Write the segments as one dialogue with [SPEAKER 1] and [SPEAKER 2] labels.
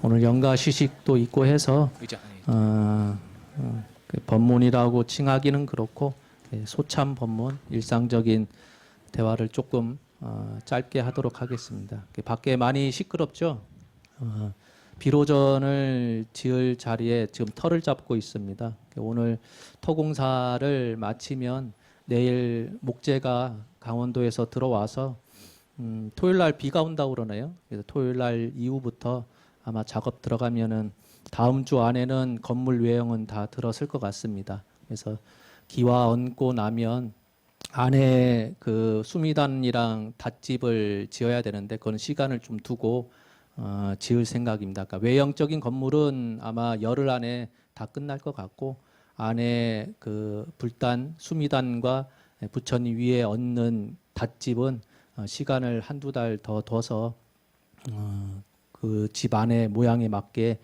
[SPEAKER 1] 오늘 연가 시식도 있고 해서 그 법문이라고 칭하기는 그렇고 소참 법문, 일상적인 대화를 조금 짧게 하도록 하겠습니다. 밖에 많이 시끄럽죠? 비로전을 지을 자리에 지금 터를 잡고 있습니다. 오늘 터공사를 마치면 내일 목재가 강원도에서 들어와서 토요일 날 비가 온다고 그러네요. 그래서 토요일 날 이후부터 아마 작업 들어가면은 다음 주 안에는 건물 외형은 다 들었을 것 같습니다. 그래서 기와 얹고 나면 안에 그 수미단이랑 닷집을 지어야 되는데 그건 시간을 좀 두고 지을 생각입니다. 그러니까 외형적인 건물은 아마 열흘 안에 다 끝날 것 같고 안에 그 불단, 수미단과 부처님 위에 얹는 닷집은 시간을 한두 달 더 둬서 그 집 안의 모양에 맞게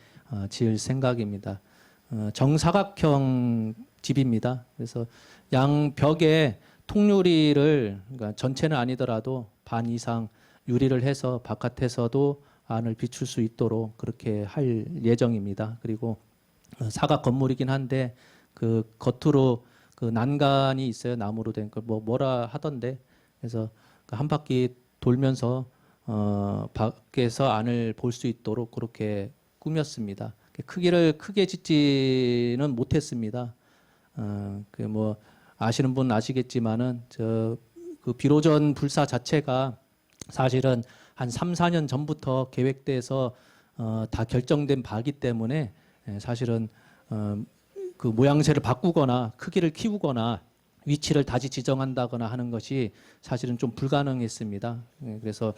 [SPEAKER 1] 지을 생각입니다. 정사각형 집입니다. 그래서 양벽에 통유리를, 그러니까 전체는 아니더라도 반 이상 유리를 해서 바깥에서도 안을 비출 수 있도록 그렇게 할 예정입니다. 그리고 사각 건물이긴 한데 그 겉으로 그 난간이 있어요. 나무로 된 걸 뭐라 하던데, 그래서 한 바퀴 돌면서 밖에서 안을 볼 수 있도록 그렇게 꾸몄습니다. 크기를 크게 짓지는 못했습니다. 그 뭐 아시는 분 아시겠지만은 그 비로전 불사 자체가 사실은 한 3, 4년 전부터 계획돼서 다 결정된 바기 때문에 사실은 그 모양새를 바꾸거나 크기를 키우거나 위치를 다시 지정한다거나 하는 것이 사실은 좀 불가능했습니다. 그래서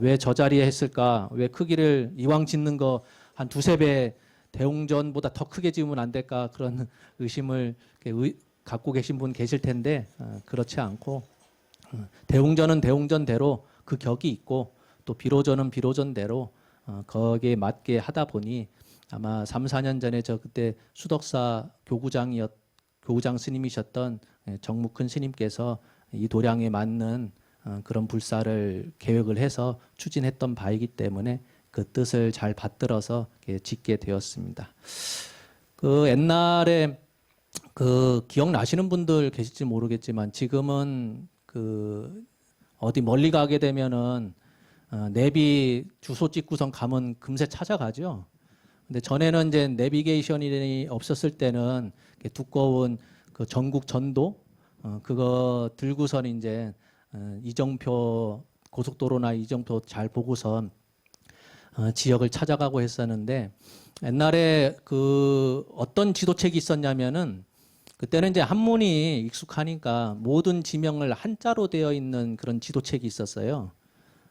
[SPEAKER 1] 왜 저 자리에 했을까? 왜 크기를 이왕 짓는 거 한 두세 배 대웅전보다 더 크게 지으면 안 될까? 그런 의심을 갖고 계신 분 계실 텐데 그렇지 않고 대웅전은 대웅전대로 그 격이 있고 또 비로전은 비로전대로 거기에 맞게 하다 보니 아마 3, 4년 전에 저 그때 수덕사 교구장 스님이셨던 정묵큰 스님께서 이 도량에 맞는 그런 불사를 계획을 해서 추진했던 바이기 때문에 그 뜻을 잘 받들어서 짓게 되었습니다. 그 옛날에 그 기억나시는 분들 계실지 모르겠지만 지금은 그 어디 멀리 가게 되면은 내비 주소 찍고선 가면 금세 찾아가죠. 근데 전에는 이제 내비게이션이 없었을 때는 두꺼운 그 전국 전도 그거 들고선 이제 이정표 고속도로나 이정표 잘 보고선 지역을 찾아가고 했었는데 옛날에 그 어떤 지도책이 있었냐면은 그때는 이제 한문이 익숙하니까 모든 지명을 한자로 되어 있는 그런 지도책이 있었어요.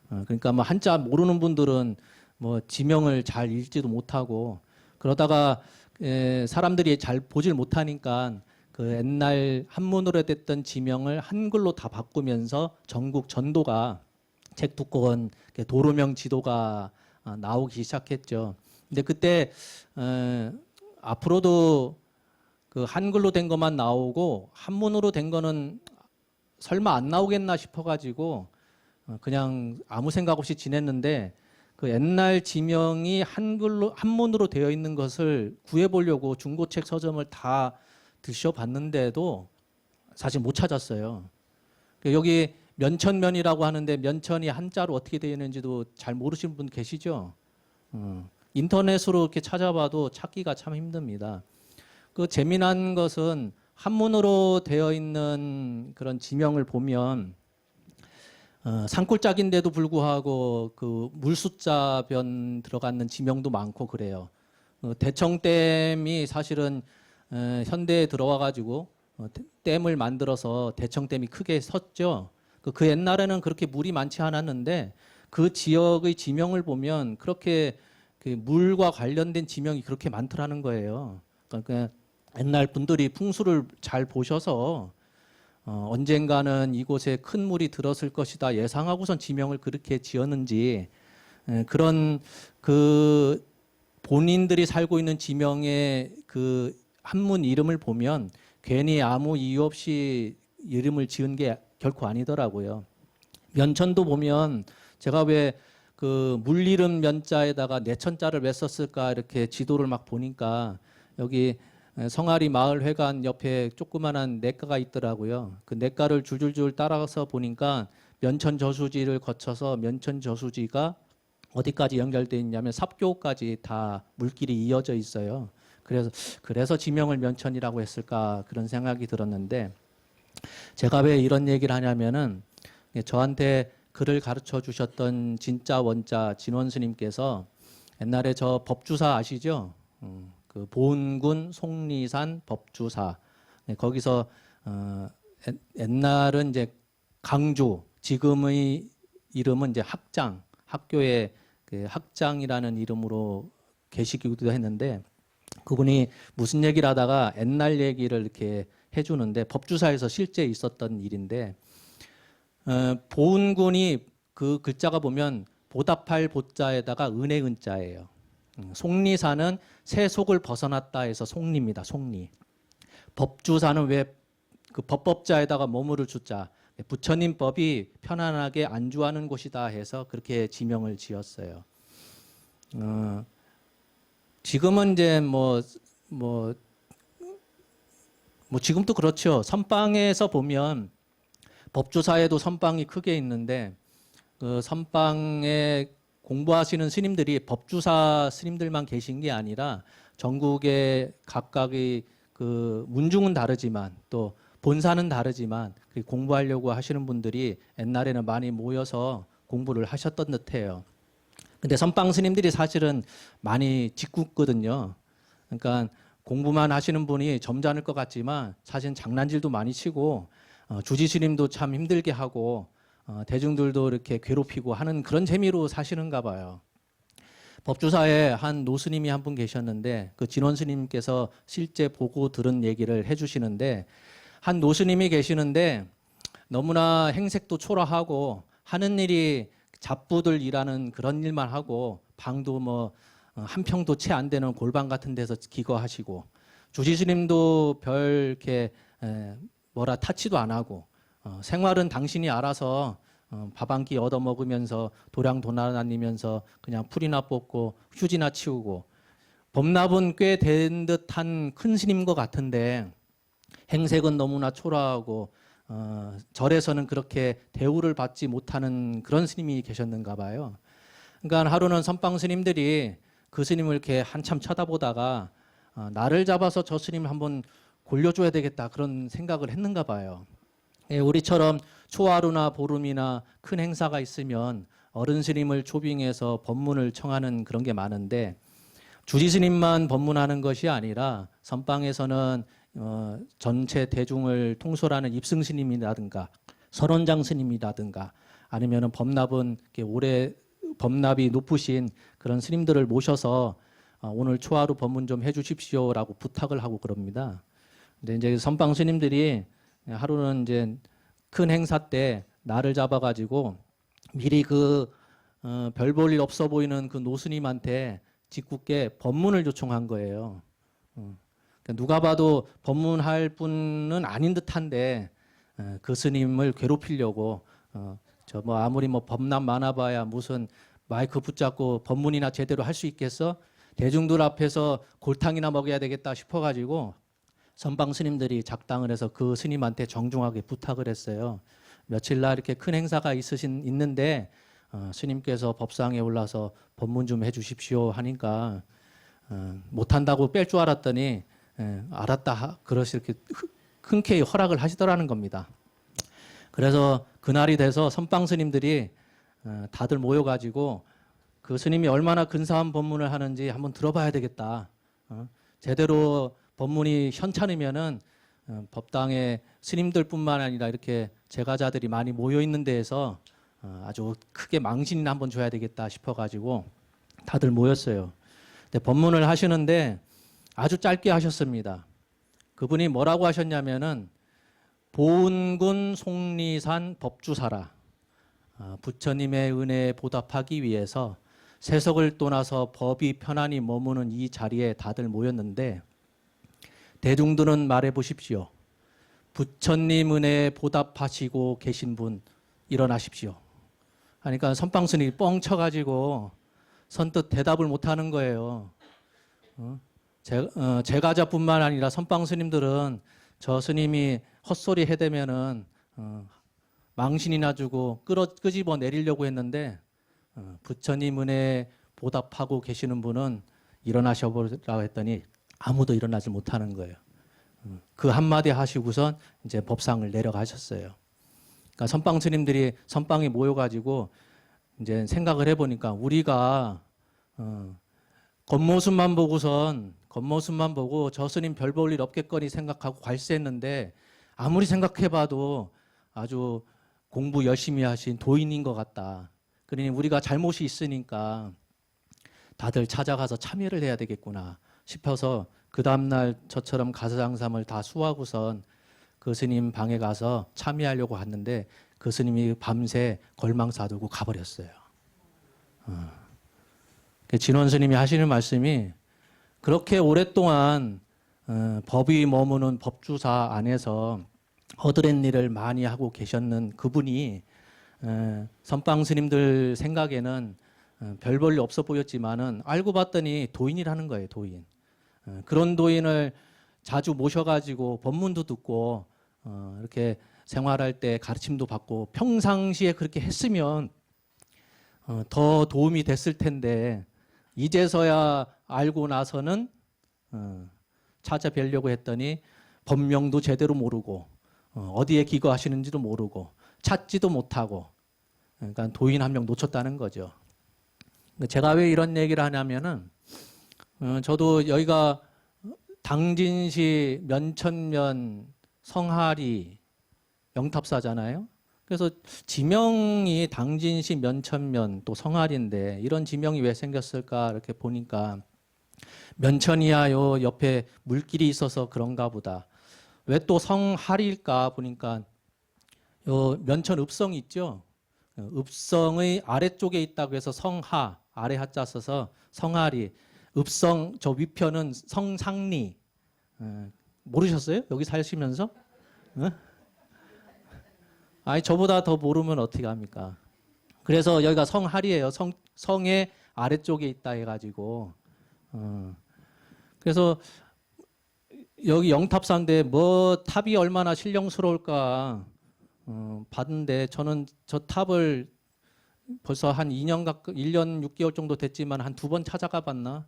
[SPEAKER 1] 그러니까 뭐 한자 모르는 분들은 뭐 지명을 잘 읽지도 못하고 그러다가 사람들이 잘 보질 못하니까 그 옛날 한문으로 됐던 지명을 한글로 다 바꾸면서 전국 전도가 책 두꺼운 도로명 지도가 나오기 시작했죠. 근데 그때 앞으로도 그 한글로 된 것만 나오고 한문으로 된 거는 설마 안 나오겠나 싶어가지고 그냥 아무 생각 없이 지냈는데 그 옛날 지명이 한문으로 되어 있는 것을 구해보려고 중고책 서점을 다 들춰봤는데도 사실 못 찾았어요. 여기 면천면이라고 하는데 면천이 한자로 어떻게 되어 있는지도 잘 모르시는 분 계시죠? 인터넷으로 이렇게 찾아봐도 찾기가 참 힘듭니다. 그 재미난 것은 한문으로 되어 있는 그런 지명을 보면 산골짜기인데도 불구하고 그 물숫자변 들어가는 지명도 많고 그래요. 대청댐이 사실은 현대에 들어와 가지고 댐을 만들어서 대청댐이 크게 섰죠. 그 옛날에는 그렇게 물이 많지 않았는데 그 지역의 지명을 보면 그렇게 그 물과 관련된 지명이 그렇게 많더라는 거예요. 그러니까 옛날 분들이 풍수를 잘 보셔서 언젠가는 이곳에 큰 물이 들었을 것이다 예상하고선 지명을 그렇게 지었는지 그런 그 본인들이 살고 있는 지명의 그 한문 이름을 보면 괜히 아무 이유 없이 이름을 지은 게 결코 아니더라고요. 면천도 보면 제가 왜 그 물리름 면자에다가 내천자를 왜 썼을까 이렇게 지도를 막 보니까 여기 성아리 마을회관 옆에 조그만한 냇가가 있더라고요. 그 냇가를 줄줄줄 따라서 보니까 면천 저수지를 거쳐서 면천 저수지가 어디까지 연결되어 있냐면 삽교까지 다 물길이 이어져 있어요. 그래서 지명을 면천이라고 했을까 그런 생각이 들었는데, 제가 왜 이런 얘기를 하냐면은 저한테 글을 가르쳐 주셨던 진짜 원자 진원 스님께서 옛날에 저 법주사 아시죠? 그 보은군 속리산 법주사. 네, 거기서 옛날은 이제 강주, 지금의 이름은 이제 학장, 학교의 그 학장이라는 이름으로 계시기도 했는데, 그분이 무슨 얘기를 하다가 옛날 얘기를 이렇게 해주는데, 법주사에서 실제 있었던 일인데, 보은군이 그 글자가 보면 보답할 보자에다가 은혜 은자예요. 속리사는 세속을 벗어났다 해서 속리입니다. 속리. 법주사는 왜 그 법법자에다가 머무를 주자, 부처님 법이 편안하게 안주하는 곳이다 해서 그렇게 지명을 지었어요. 지금은 이제 뭐 지금도 그렇죠. 선방에서 보면 법주사에도 선방이 크게 있는데, 그 선방에 공부하시는 스님들이 법주사 스님들만 계신 게 아니라 전국의 각각의 그 문중은 다르지만 또 본사는 다르지만 공부하려고 하시는 분들이 옛날에는 많이 모여서 공부를 하셨던 듯해요. 근데 선방 스님들이 사실은 많이 짓궂거든요. 그러니까 공부만 하시는 분이 점잖을 것 같지만 사실 장난질도 많이 치고, 주지 스님도 참 힘들게 하고, 대중들도 이렇게 괴롭히고 하는 그런 재미로 사시는가 봐요. 법주사에 한 노스님이 한 분 계셨는데, 그 진원 스님께서 실제 보고 들은 얘기를 해주시는데, 한 노스님이 계시는데 너무나 행색도 초라하고 하는 일이 잡부들 일하는 그런 일만 하고, 방도 뭐 한 평도 채 안 되는 골방 같은 데서 기거하시고, 주지스님도 별 이렇게 뭐라 타치도 안 하고, 생활은 당신이 알아서 밥 한 끼 얻어 먹으면서 도량 도난다니면서 그냥 풀이나 뽑고 휴지나 치우고, 법납은 꽤 된 듯한 큰 스님 것 같은데 행색은 너무나 초라하고 절에서는 그렇게 대우를 받지 못하는 그런 스님이 계셨는가 봐요. 그러니까 하루는 선방 스님들이 그 스님을 이렇게 한참 쳐다보다가 나를 잡아서 저 스님 한번 골려줘야 되겠다 그런 생각을 했는가 봐요. 예, 우리처럼 초하루나 보름이나 큰 행사가 있으면 어른 스님을 초빙해서 법문을 청하는 그런 게 많은데, 주지 스님만 법문하는 것이 아니라 선방에서는 전체 대중을 통솔하는 입승 스님이라든가 선원장 스님이라든가 아니면은 법납은 오래 법납이 높으신 그런 스님들을 모셔서 오늘 초하루 법문 좀 해주십시오라고 부탁을 하고 그럽니다. 근데 이제 선방 스님들이 하루는 이제 큰 행사 때 나를 잡아가지고 미리 그 별 볼 일 없어 보이는 그 노스님한테 짓궂게 법문을 요청한 거예요. 그러니까 누가 봐도 법문할 분은 아닌 듯한데 그 스님을 괴롭히려고, 저 뭐 아무리 뭐 법남 많아봐야 무슨 마이크 붙잡고 법문이나 제대로 할 수 있겠어? 대중들 앞에서 골탕이나 먹여야 되겠다 싶어가지고 선방 스님들이 작당을 해서 그 스님한테 정중하게 부탁을 했어요. 며칠 날 이렇게 큰 행사가 있는데 스님께서 법상에 올라서 법문 좀 해주십시오 하니까 못한다고 뺄 줄 알았더니 알았다 그러시 이렇게 흔쾌히 허락을 하시더라는 겁니다. 그래서 그날이 돼서 선방 스님들이 다들 모여가지고 그 스님이 얼마나 근사한 법문을 하는지 한번 들어봐야 되겠다. 제대로 법문이 현찬이면은 법당에 스님들뿐만 아니라 이렇게 제가자들이 많이 모여 있는 데에서 아주 크게 망신이나 한번 줘야 되겠다 싶어가지고 다들 모였어요. 근데 법문을 하시는데 아주 짧게 하셨습니다. 그분이 뭐라고 하셨냐면은 보은군 속리산 법주사라. 부처님의 은혜에 보답하기 위해서 세속을 떠나서 법이 편안히 머무는 이 자리에 다들 모였는데 대중들은 말해 보십시오. 부처님 은혜에 보답하시고 계신 분 일어나십시오. 하니까 선방스님이 뻥 쳐가지고 선뜻 대답을 못하는 거예요. 제가자뿐만 아니라 선방스님들은 저 스님이 헛소리 해대면은 망신이나 주고 끄집어 내리려고 했는데 부처님 은혜에 보답하고 계시는 분은 일어나셔보라고 했더니 아무도 일어나지 못하는 거예요. 그 한마디 하시고선 이제 법상을 내려가셨어요. 그러니까 선방 스님들이 선방에 모여가지고 이제 생각을 해보니까 우리가 겉모습만 보고 저 스님 별 볼 일 없겠거니 생각하고 괄세했는데 아무리 생각해봐도 아주 공부 열심히 하신 도인인 것 같다. 그러니 우리가 잘못이 있으니까 다들 찾아가서 참여를 해야 되겠구나 싶어서 그 다음날 저처럼 가사장삼을 다 수하고선 그 스님 방에 가서 참여하려고 갔는데 그 스님이 밤새 걸망사두고 가버렸어요. 진원 스님이 하시는 말씀이 그렇게 오랫동안 법이 머무는 법주사 안에서 허드렛 일을 많이 하고 계셨는 그분이 선방 스님들 생각에는 별 볼 일 없어 보였지만은 알고 봤더니 도인이라는 거예요, 도인. 그런 도인을 자주 모셔가지고 법문도 듣고 이렇게 생활할 때 가르침도 받고 평상시에 그렇게 했으면 더 도움이 됐을 텐데 이제서야 알고 나서는 찾아뵈려고 했더니 법명도 제대로 모르고 어디에 기거하시는지도 모르고 찾지도 못하고 그러니까 도인 한 명 놓쳤다는 거죠. 제가 왜 이런 얘기를 하냐면은 저도 여기가 당진시 면천면 성하리 영탑사잖아요. 그래서 지명이 당진시 면천면 또 성하리인데 이런 지명이 왜 생겼을까 이렇게 보니까 면천이야 요 옆에 물길이 있어서 그런가 보다. 왜 또 성하리일까 보니까 요 면천 읍성 있죠. 읍성의 아래쪽에 있다고 해서 성하 아래 하자 써서 성하리. 읍성 저 위편은 성상리. 모르셨어요? 여기 사시면서? 아니 저보다 더 모르면 어떻게 합니까? 그래서 여기가 성하리예요. 성의 아래쪽에 있다 해가지고 그래서 여기 영탑사인데 뭐 탑이 얼마나 신령스러울까 봤는데 저는 저 탑을 벌써 한 2년 1년 6개월 정도 됐지만 한 2번 찾아가 봤나?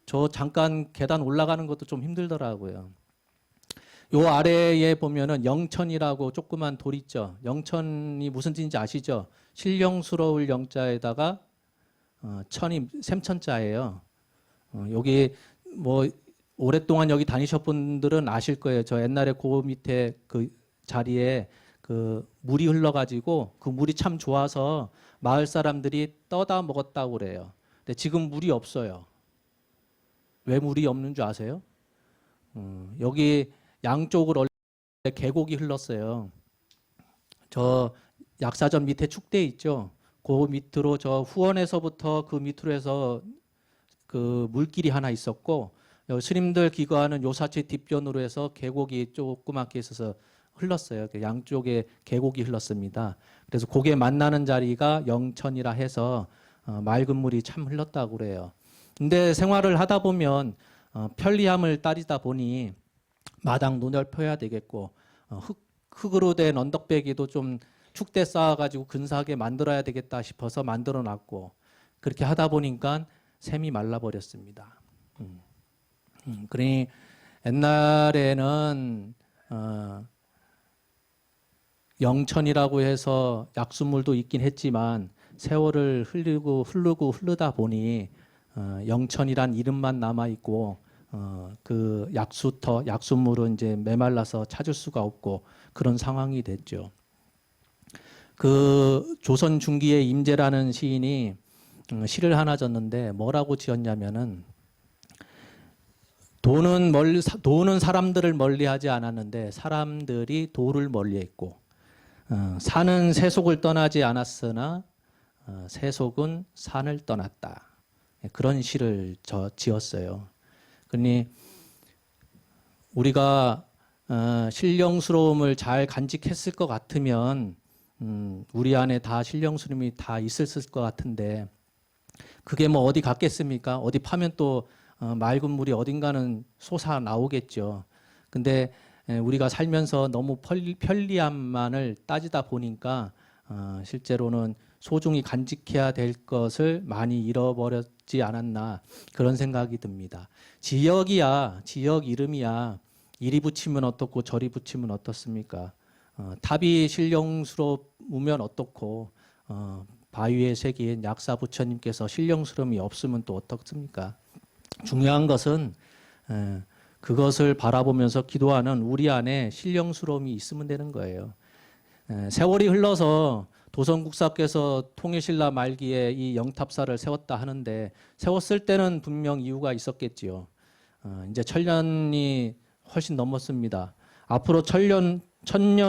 [SPEAKER 1] 저 잠깐 계단 올라가는 것도 좀 힘들더라고요. 요 아래에 보면은 영천이라고 조그만 돌 있죠. 영천이 무슨 뜻인지 아시죠? 신령스러울 영자에다가 천이 샘천자예요. 여기 뭐 오랫동안 여기 다니셨 분들은 아실 거예요. 저 옛날에 그 밑에 그 자리에 그 물이 흘러가지고 그 물이 참 좋아서 마을 사람들이 떠다 먹었다고 그래요. 근데 지금 물이 없어요. 왜 물이 없는 줄 아세요? 여기 양쪽으로 원래 계곡이 흘렀어요. 저 약사전 밑에 축대 있죠. 그 밑으로 저 후원에서부터 그 밑으로 해서 그 물길이 하나 있었고 스님들 기거하는 요사치 뒷변으로 해서 계곡이 조그맣게 있어서 흘렀어요. 양쪽에 계곡이 흘렀습니다. 그래서 그게 만나는 자리가 영천이라 해서 맑은 물이 참 흘렀다고 그래요. 근데 생활을 하다 보면 편리함을 따지다 보니 마당 노넓혀야 되겠고 흙으로 된 언덕배기도 좀 축대 쌓아가지고 근사하게 만들어야 되겠다 싶어서 만들어 놨고 그렇게 하다 보니까 샘이 말라버렸습니다. 그러니 옛날에는 영천이라고 해서 약수물도 있긴 했지만 세월을 흐르다 보니 영천이란 이름만 남아 있고 그 약수물은 이제 메말라서 찾을 수가 없고 그런 상황이 됐죠. 그 조선 중기의 임재라는 시인이 시를 하나 졌는데 뭐라고 지었냐면은 도는 사람들을 멀리하지 않았는데 사람들이 도를 멀리했고 산은 세속을 떠나지 않았으나 세속은 산을 떠났다. 그런 시를 지었어요. 그러니 우리가 신령스러움을 잘 간직했을 것 같으면 우리 안에 다 신령스님이 다 있었을 것 같은데 그게 뭐 어디 갔겠습니까? 어디 파면 또 맑은 물이 어딘가는 솟아 나오겠죠. 근데 우리가 살면서 너무 편리함만을 따지다 보니까 실제로는 소중히 간직해야 될 것을 많이 잃어버렸지 않았나 그런 생각이 듭니다. 지역이야, 지역 이름이야 이리 붙이면 어떻고 저리 붙이면 어떻습니까? 탑이 신령스러우면 어떻고 바위에 새긴 약사 부처님께서 신령스러움이 없으면 또 어떻습니까? 중요한 것은 그것을 바라보면서 기도하는 우리 안에 신령스러움이 있으면 되는 거예요. 세월이 흘러서 도성국사께서 통일신라 말기에 이 영탑사를 세웠다 하는데 세웠을 때는 분명 이유가 있었겠지요. 이제 천년이 훨씬 넘었습니다. 앞으로 천년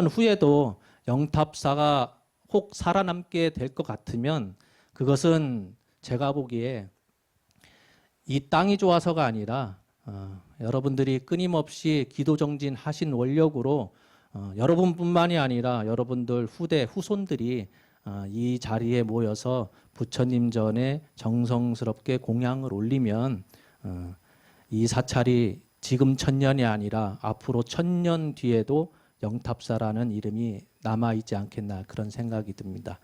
[SPEAKER 1] 후에도 영탑사가 혹 살아남게 될 것 같으면 그것은 제가 보기에 이 땅이 좋아서가 아니라 여러분들이 끊임없이 기도정진하신 원력으로 여러분뿐만이 아니라 여러분들 후손들이 이 자리에 모여서 부처님 전에 정성스럽게 공양을 올리면 이 사찰이 지금 1000년이 아니라 앞으로 1000년 뒤에도 영탑사라는 이름이 남아있지 않겠나 그런 생각이 듭니다.